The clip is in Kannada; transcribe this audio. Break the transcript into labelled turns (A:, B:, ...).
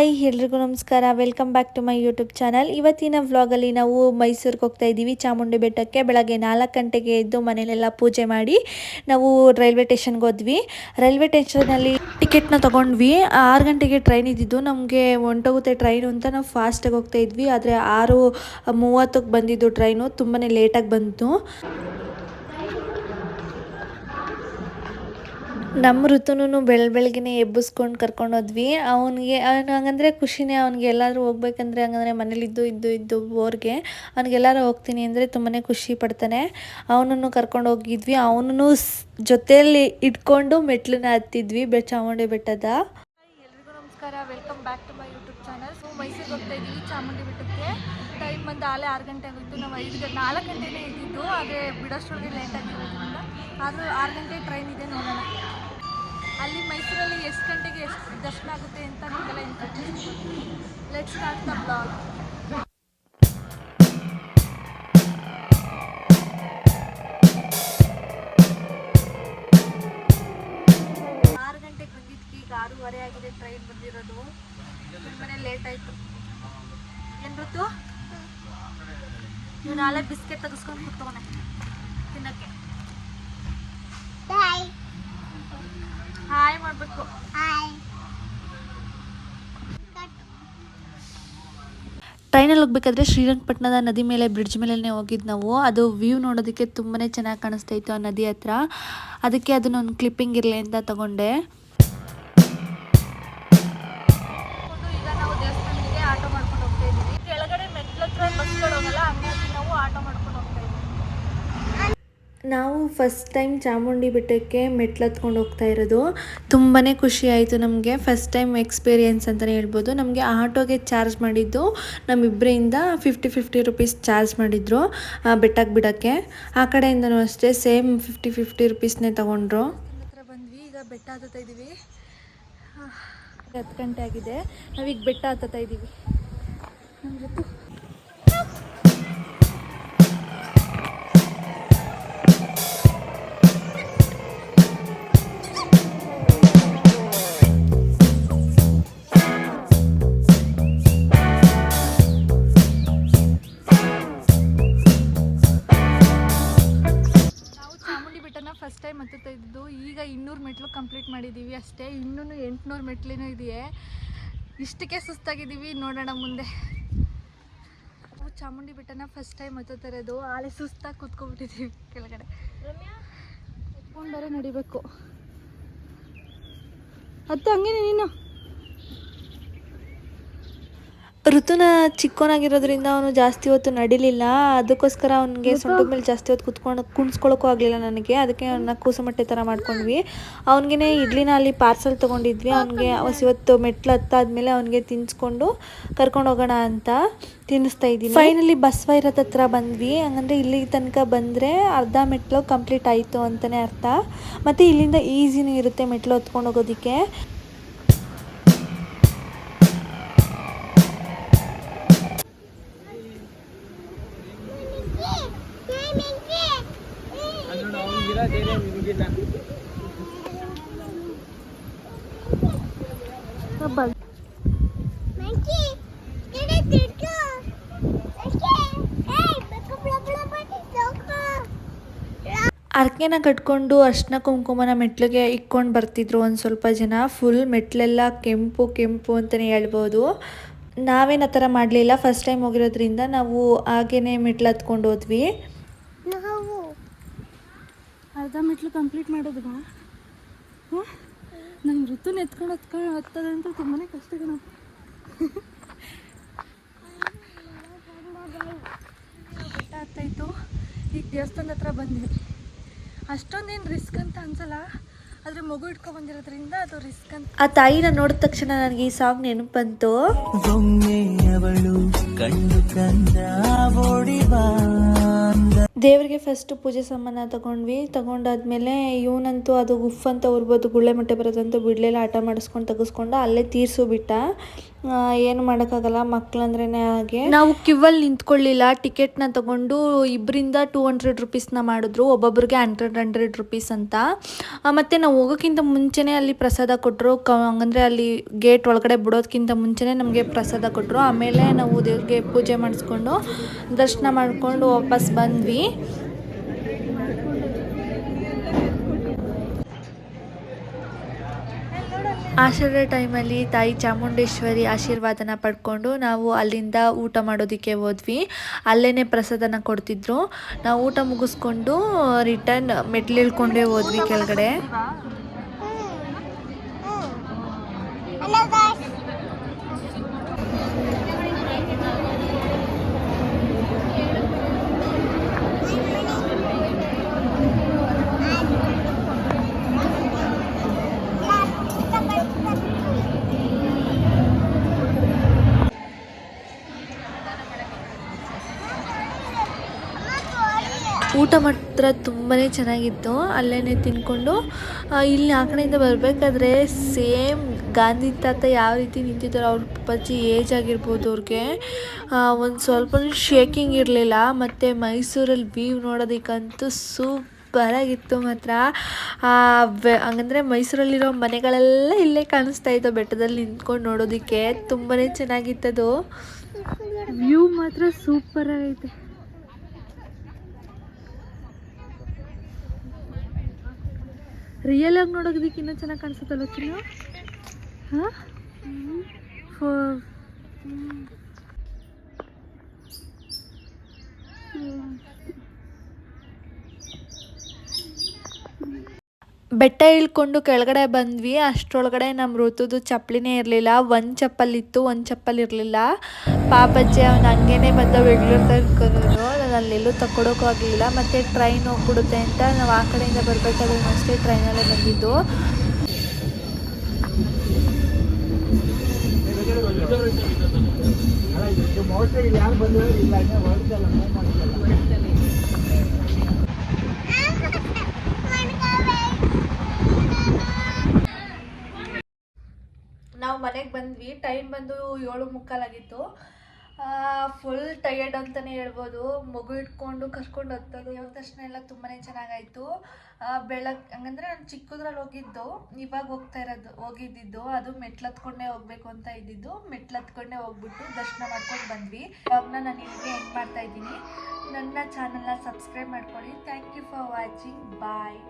A: ಹಾಯ್ ಎಲ್ರಿಗೂ ನಮಸ್ಕಾರ. Welcome back to my YouTube channel. ಇವತ್ತಿನ ವ್ಲಾಗಲ್ಲಿ ನಾವು ಮೈಸೂರಿಗೆ ಹೋಗ್ತಾ ಇದ್ದೀವಿ, ಚಾಮುಂಡಿ ಬೆಟ್ಟಕ್ಕೆ. ಬೆಳಗ್ಗೆ 4 ಗಂಟೆಗೆ ಎದ್ದು ಮನೇಲೆಲ್ಲ ಪೂಜೆ ಮಾಡಿ ನಾವು ರೈಲ್ವೆ ಸ್ಟೇಷನ್ಗೆ ಹೋದ್ವಿ. ರೈಲ್ವೆ ಸ್ಟೇಷನಲ್ಲಿ ಟಿಕೆಟ್ನ ತೊಗೊಂಡ್ವಿ. 6 ಗಂಟೆಗೆ ಟ್ರೈನ್ ಇದ್ದಿದ್ದು, ನಮಗೆ ಹೊಂಟೋಗುತ್ತೆ ಟ್ರೈನು ಅಂತ ನಾವು ಫಾಸ್ಟಾಗಿ ಹೋಗ್ತಾ ಇದ್ವಿ. ಆದರೆ 6:30ಕ್ಕೆ ಬಂದಿದ್ದು ಟ್ರೈನು, ತುಂಬಾ ಲೇಟಾಗಿ ಬಂತು. ನಮ್ಮ ಋತುನು ಬೆಳಗ್ಗೆನೇ ಎಬ್ಬಿಸ್ಕೊಂಡು ಕರ್ಕೊಂಡು ಹೋದ್ವಿ. ಅವನಿಗೆ ಹಂಗಂದರೆ ಖುಷಿನೇ. ಅವ್ನಿಗೆ ಎಲ್ಲಾದರೂ ಹೋಗ್ಬೇಕಂದ್ರೆ ಹಂಗಂದರೆ ಮನೇಲಿದ್ದು ಬೋರ್ಗೆ ಅವ್ನಿಗೆಲ್ಲರೂ ಹೋಗ್ತೀನಿ ಅಂದರೆ ತುಂಬಾ ಖುಷಿ ಪಡ್ತಾನೆ. ಅವನನ್ನು ಕರ್ಕೊಂಡು ಹೋಗಿದ್ವಿ. ಅವನನ್ನು ಜೊತೆಯಲ್ಲಿ ಇಟ್ಕೊಂಡು ಮೆಟ್ಲನ್ನ ಹತ್ತಿದ್ವಿ ಚಾಮುಂಡಿ ಬೆಟ್ಟದ. ಎಲ್ರಿಗೂ ನಮಸ್ಕಾರ, welcome back to my YouTube channel. ಮೈಸೂರಿಗೆ ಹೋಗ್ತಾ ಇದ್ದೀವಿ ಚಾಮುಂಡಿ ಬೆಟ್ಟಕ್ಕೆ. ಟೈಮ್ ಬಂದು ಆಲೇ 6 ಗಂಟೆ ಆಗೋಯ್ತು. ನಾವು 4 ಗಂಟೆನೇ ಇದ್ದಿದ್ದು, ಆದರೆ ಬಿಡೋಷ್ಟೊಳಗೆ ಲೇಟ್ ಆಗಿರೋದ್ರಿಂದ. ಆದರೂ 6 ಗಂಟೆ ಟ್ರೈನ್ ಇದೆ, ನೋಡೋಣ ಅಲ್ಲಿ ಮೈಸೂರಲ್ಲಿ ಎಷ್ಟು ಗಂಟೆಗೆ ಎಷ್ಟು ದರ್ಶನ ಆಗುತ್ತೆ ಅಂತ ನಿಮಗೆಲ್ಲ information. Let's start the blog. ಈಗ 6:30 ಆಗಿದೆ ಟ್ರೈನ್ ಬಂದಿರೋದು. ತುಂಬಾ ಲೇಟ್ ಆಯಿತು. ಏನು ಗೊತ್ತು, ನೀವು ನಾಳೆ ಬಿಸ್ಕೆಟ್ ತೆಗೆಸ್ಕೊಂಡು ಕೂತ್ಕೊಂಡೆ ತಿನ್ನಕ್ಕೆ. ಹಾಯ್ ಮಾಡಬೇಕು. ಟ್ರೈನಲ್ಲಿ ಹೋಗ್ಬೇಕಾದ್ರೆ ಶ್ರೀರಂಗಪಟ್ಟಣದ ನದಿ ಮೇಲೆ ಬ್ರಿಡ್ಜ್ ಮೇಲೇ ಹೋಗಿದ್ದು ನಾವು. ಅದು ವ್ಯೂ ನೋಡೋದಕ್ಕೆ ತುಂಬಾ ಚೆನ್ನಾಗಿ ಕಾಣಿಸ್ತಾ ಇತ್ತು ಆ ನದಿ ಹತ್ರ. ಅದಕ್ಕೆ ಅದನ್ನೊಂದು ಕ್ಲಿಪ್ಪಿಂಗ್ ಇರಲಿ ಅಂತ ತಗೊಂಡೆ. ಈಗ ನಾವು ದೇವಸ್ಥಾನಕ್ಕೆ ಆಟೋ ಮಾಡ್ಕೊಂಡು ಹೋಗ್ತಾ ಇದ್ದೀವಿ. ಕೆಳಗಡೆ ಮೆಟ್ಲ ಹತ್ರ ಬಸ್ಗಳು ಹೋಗಲ್ಲ, ಹಂಗಾಗಿ ನಾವು ಆಟೋ ಮಾಡ್ಕೊಂಡು ಹೋಗ್ತಾ ಇದ್ದೀವಿ. ನಾವು ಫಸ್ಟ್ ಟೈಮ್ ಚಾಮುಂಡಿ ಬೆಟ್ಟಕ್ಕೆ ಮೆಟ್ಲು ಹತ್ಕೊಂಡು ಹೋಗ್ತಾ ಇರೋದು. ತುಂಬಾ ಖುಷಿ ಆಯಿತು ನಮಗೆ. ಫಸ್ಟ್ ಟೈಮ್ ಎಕ್ಸ್ಪೀರಿಯೆನ್ಸ್ ಅಂತಲೇ ಹೇಳ್ಬೋದು. ನಮಗೆ ಆಟೋಗೆ ಚಾರ್ಜ್ ಮಾಡಿದ್ದು ನಮ್ಮಿಬ್ಬರಿಂದ 50 ರುಪೀಸ್ ಚಾರ್ಜ್ ಮಾಡಿದರು ಬೆಟ್ಟಕ್ಕೆ ಬಿಡೋಕ್ಕೆ. ಆ ಕಡೆಯಿಂದನೂ ಅಷ್ಟೇ ಸೇಮ್ 50 ರುಪೀಸ್ನೇ ತೊಗೊಂಡ್ರು. ಹತ್ರ ಬಂದ್ವಿ, ಈಗ ಬೆಟ್ಟ ಹತ್ತುತ್ತಾ ಇದ್ದೀವಿ. 10 ಗಂಟೆ ಆಗಿದೆ, ನಾವೀಗ ಬೆಟ್ಟ ಹತ್ತುತ್ತಾ ಇದ್ದೀವಿ. ನಮ್ಮ ಜೊತೆ ಫಸ್ಟ್ ಟೈಮ್ ಹತ್ತುತ್ತಾ ಇದ್ದು. ಈಗ 200 ಮೆಟ್ಲು ಕಂಪ್ಲೀಟ್ ಮಾಡಿದ್ದೀವಿ ಅಷ್ಟೇ. ಇನ್ನೂ 800 ಮೆಟ್ಲೇನೋ ಇದೆಯೇ. ಇಷ್ಟಕ್ಕೆ ಸುಸ್ತಾಗಿದ್ದೀವಿ, ನೋಡೋಣ ಮುಂದೆ. ನಾವು ಚಾಮುಂಡಿ ಬೆಟ್ಟನ ಫಸ್ಟ್ ಟೈಮ್ ಹತ್ತುತ್ತಾ ಇರೋದು. ಆಳೆ ಸುಸ್ತಾಗಿ ಕೂತ್ಕೊಂಡ್ಬಿಟ್ಟಿದ್ದೀವಿ ಕೆಳಗಡೆ. ಹತ್ಕೊಂಡು ಬೇರೆ ನಡಿಬೇಕು. ಹತ್ತು ಹಂಗೇನೆ ನೀನು. ಋತುನ ಚಿಕ್ಕವನಾಗಿರೋದ್ರಿಂದ ಅವನು ಜಾಸ್ತಿ ಹೊತ್ತು ನಡಿಲಿಲ್ಲ. ಅದಕ್ಕೋಸ್ಕರ ಅವನಿಗೆ ಸೊಂಟದ ಮೇಲೆ ಜಾಸ್ತಿ ಹೊತ್ತು ಕುಣಿಸ್ಕೊಳ್ಳೋಕ್ಕೂ ಆಗಲಿಲ್ಲ ನನಗೆ. ಅದಕ್ಕೆ ಅವನ್ನ ಕೂಸುಮಟ್ಟೆ ಥರ ಮಾಡ್ಕೊಂಡ್ವಿ. ಅವನಿಗೆ ಇಡ್ಲಿನ ಅಲ್ಲಿ ಪಾರ್ಸಲ್ ತೊಗೊಂಡಿದ್ವಿ. ಅವನಿಗೆ ಇವತ್ತು ಮೆಟ್ಲು ಹತ್ತಾದ್ಮೇಲೆ ಅವನಿಗೆ ತಿನ್ನಿಸ್ಕೊಂಡು ಕರ್ಕೊಂಡು ಹೋಗೋಣ ಅಂತ ತಿನ್ನಿಸ್ತಾ ಇದ್ದೀನಿ. ಫೈನಲಿ ಬಸವೈರಥ ಹತ್ರ ಬಂದ್ವಿ. ಹಂಗಂದರೆ ಇಲ್ಲಿ ತನಕ ಬಂದರೆ ಅರ್ಧ ಮೆಟ್ಲು ಕಂಪ್ಲೀಟ್ ಆಯಿತು ಅಂತಲೇ ಅರ್ಥ. ಮತ್ತು ಇಲ್ಲಿಂದ ಈಸಿನೂ ಇರುತ್ತೆ ಮೆಟ್ಲು ಹತ್ಕೊಂಡು ಹೋಗೋದಕ್ಕೆ. ಅರ್ಕೆನ ಕಟ್ಕೊಂಡು ಅರ್ಶಿನ ಕುಂಕುಮನ ಮೆಟ್ಲಿಗೆ ಇಕ್ಕೊಂಡು ಬರ್ತಿದ್ರು ಒಂದು ಸ್ವಲ್ಪ ಜನ. ಫುಲ್ ಮೆಟ್ಲೆಲ್ಲ ಕೆಂಪು ಕೆಂಪು ಅಂತಲೇ ಹೇಳ್ಬೋದು. ನಾವೇನು ಆ ಥರ ಮಾಡಲಿಲ್ಲ, ಫಸ್ಟ್ ಟೈಮ್ ಹೋಗಿರೋದ್ರಿಂದ ನಾವು ಹಾಗೇ ಮೆಟ್ಲು ಹತ್ಕೊಂಡು ಹೋದ್ವಿ. ಅರ್ಧ ಮೆಟ್ಲು ಕಂಪ್ಲೀಟ್ ಮಾಡಿದ್ವಿ. ನಮ್ಮ ಋತುನ ಎತ್ಕೊಂಡು ಹತ್ತದಂತೂ ತುಂಬಾ ಕಷ್ಟ. ಬೆಟ್ಟ ಹತ್ತಾಯಿತು. ಈಗ ದೇವಸ್ಥಾನದ ಹತ್ರ ಬಂದ್ವಿ. ಅಷ್ಟೊಂದೇನು ರಿಸ್ಕ್ ಅಂತ ಅನ್ಸಲ್ಲ, ಆದರೆ ಮಗು ಇಟ್ಕೊ ಬಂದಿರೋದ್ರಿಂದ ಅದು ರಿಸ್ಕ್ ಅಂತ. ಆ ತಾಯಿನ ನೋಡಿದ ತಕ್ಷಣ ನನಗೆ ಈ ಸಾಂಗ್ ನೆನಪು ಬಂತು. ದೇವರಿಗೆ ಫಸ್ಟ್ ಪೂಜೆ ಸಾಮಾನ ತಗೊಂಡಾದ್ಮೇಲೆ ಇವನಂತೂ ಅದು ಉಫ್ ಅಂತ ಉರ್ಬೋದು, ಗುಳ್ಳೆ ಮಟ್ಟೆ ಬರೋದಂತೂ ಬಿಡಲಿಲ್ಲ. ಆಟ ಮಾಡಿಸ್ಕೊಂಡು ತೆಗೆಸ್ಕೊಂಡು ಅಲ್ಲೇ ತೀರಿಸು ಬಿಟ್ಟ. ಏನು ಮಾಡೋಕ್ಕಾಗಲ್ಲ, ಮಕ್ಕಳಂದ್ರೇ ಹಾಗೆ. ನಾವು ಕ್ಯೂವಲ್ಲಿ ನಿಂತ್ಕೊಳ್ಳಿಲ್ಲ, ಟಿಕೆಟ್ನ ತೊಗೊಂಡು ಇಬ್ಬರಿಂದ 200 ರುಪೀಸ್ನ ಮಾಡಿದ್ರು, ಒಬ್ಬೊಬ್ರಿಗೆ 100 ರುಪೀಸ್ ಅಂತ. ಮತ್ತು ನಾವು ಹೋಗೋಕ್ಕಿಂತ ಮುಂಚೆನೇ ಅಲ್ಲಿ ಪ್ರಸಾದ ಕೊಟ್ಟರು. ಹಂಗಂದರೆ ಅಲ್ಲಿ ಗೇಟ್ ಒಳಗಡೆ ಬಿಡೋದಕ್ಕಿಂತ ಮುಂಚೆನೇ ನಮಗೆ ಪ್ರಸಾದ ಕೊಟ್ಟರು. ಆಮೇಲೆ ನಾವು ದೇವ್ರಿಗೆ ಪೂಜೆ ಮಾಡಿಸ್ಕೊಂಡು ದರ್ಶನ ಮಾಡಿಕೊಂಡು ವಾಪಸ್ ಬಂದ್ವಿ. ಆಷಾಢ ಟೈಮಲ್ಲಿ ತಾಯಿ ಚಾಮುಂಡೇಶ್ವರಿ ಆಶೀರ್ವಾದನ ಪಡ್ಕೊಂಡು ನಾವು ಅಲ್ಲಿಂದ ಊಟ ಮಾಡೋದಕ್ಕೆ ಹೋದ್ವಿ. ಅಲ್ಲೇ ಪ್ರಸಾದನ ಕೊಡ್ತಿದ್ರು. ನಾವು ಊಟ ಮುಗಿಸ್ಕೊಂಡು ರಿಟರ್ನ್ ಮೆಟ್ಲು ಇಳ್ಕೊಂಡೇ ಹೋದ್ವಿ ಕೆಳಗಡೆ. ಊಟ ಮಾತ್ರ ತುಂಬಾ ಚೆನ್ನಾಗಿತ್ತು. ಅಲ್ಲೇ ತಿನ್ಕೊಂಡು ಇಲ್ಲಿ ಆ ಕಡೆಯಿಂದ ಬರಬೇಕಾದ್ರೆ ಸೇಮ್ ಗಾಂಧಿ ತಾತ ಯಾವ ರೀತಿ ನಿಂತಿದ್ದಾರೋ, ಅವ್ರ ಪಜ್ಜಿ ಏಜ್ ಆಗಿರ್ಬೋದು ಅವ್ರಿಗೆ, ಒಂದು ಸ್ವಲ್ಪ ಶೇಕಿಂಗ್ ಇರಲಿಲ್ಲ. ಮತ್ತು ಮೈಸೂರಲ್ಲಿ ವ್ಯೂ ನೋಡೋದಕ್ಕಂತೂ ಸೂಪರಾಗಿತ್ತು ಮಾತ್ರ. ಹಂಗಂದರೆ ಮೈಸೂರಲ್ಲಿರೋ ಮನೆಗಳೆಲ್ಲ ಇಲ್ಲೇ ಕಾಣಿಸ್ತಾ ಇತ್ತು ಬೆಟ್ಟದಲ್ಲಿ ನಿಂತ್ಕೊಂಡು ನೋಡೋದಕ್ಕೆ. ತುಂಬಾ ಚೆನ್ನಾಗಿತ್ತದು. ವ್ಯೂ ಮಾತ್ರ ಸೂಪರಾಗೈತೆ. ರಿಯಲ್ ಆಗಿ ನೋಡೋದಕ್ಕೆ ಇನ್ನೂ ಚೆನ್ನಾಗಿ ಕಾಣಿಸುತ್ತಲ್ಲ ಚಿನ್ನು. ಹಾಂ, ಬೆಟ್ಟ ಇಳ್ಕೊಂಡು ಕೆಳಗಡೆ ಬಂದ್ವಿ. ಅಷ್ಟರೊಳಗಡೆ ನಮ್ಮ ಋತುದು ಚಪ್ಪಲಿನೇ ಇರಲಿಲ್ಲ. ಒಂದು ಚಪ್ಪಲಿತ್ತು, ಒಂದು ಚಪ್ಪಲಿ ಇರಲಿಲ್ಲ. ಪಾಪಜ್ಜಿ ಅವನು ಹಂಗೇನೆ ಬಂದ ಬೆಂಗಳೂರು ತನ್ಕೊಂಡು ನಾನು ಅಲ್ಲೆಲ್ಲೂ ತಕ್ಕೊಡೋಕ್ಕೂ ಆಗಲಿಲ್ಲ. ಮತ್ತು ಟ್ರೈನ್ ಹೋಗ್ಬಿಡುತ್ತೆ ಅಂತ ನಾವು ಆ ಕಡೆಯಿಂದ ಬರಬೇಕಾದ್ರೂ ಅಷ್ಟೇ ಟ್ರೈನಲ್ಲೇ ಬಂದಿದ್ದು. ನಾವು ಮನೆಗೆ ಬಂದ್ವಿ. ಟೈಮ್ ಬಂದು 7:45 ಆಗಿತ್ತು. ಫುಲ್ ಟಯರ್ಡ್ ಅಂತಲೇ ಹೇಳ್ಬೋದು. ಮಗು ಇಟ್ಕೊಂಡು ಕರ್ಕೊಂಡು ಹೋಗ್ತದೆ. ದೇವ್ರ ದರ್ಶನ ಎಲ್ಲ ತುಂಬಾ ಚೆನ್ನಾಗಾಯಿತು. ಹಂಗಂದರೆ ನಾನು ಚಿಕ್ಕದ್ರಲ್ಲಿ ಹೋಗಿದ್ದು, ಇವಾಗ ಹೋಗಿದ್ದಿದ್ದು ಅದು ಮೆಟ್ಲತ್ಕೊಂಡೇ ಹೋಗ್ಬೇಕು ಅಂತ ಇದ್ದಿದ್ದು. ಮೆಟ್ಲತ್ಕೊಂಡೇ ಹೋಗ್ಬಿಟ್ಟು ದರ್ಶನ ಮಾಡ್ಕೊಂಡು ಬಂದ್ವಿ. ಇವಾಗ ನಾನು ಇಲ್ಲಿಗೆ ಎಂಡ್ ಮಾಡ್ತಾ ಇದ್ದೀನಿ. ನನ್ನ ಚಾನಲ್ನ ಸಬ್ಸ್ಕ್ರೈಬ್ ಮಾಡ್ಕೊಳ್ಳಿ. Thank you for watching. Bye.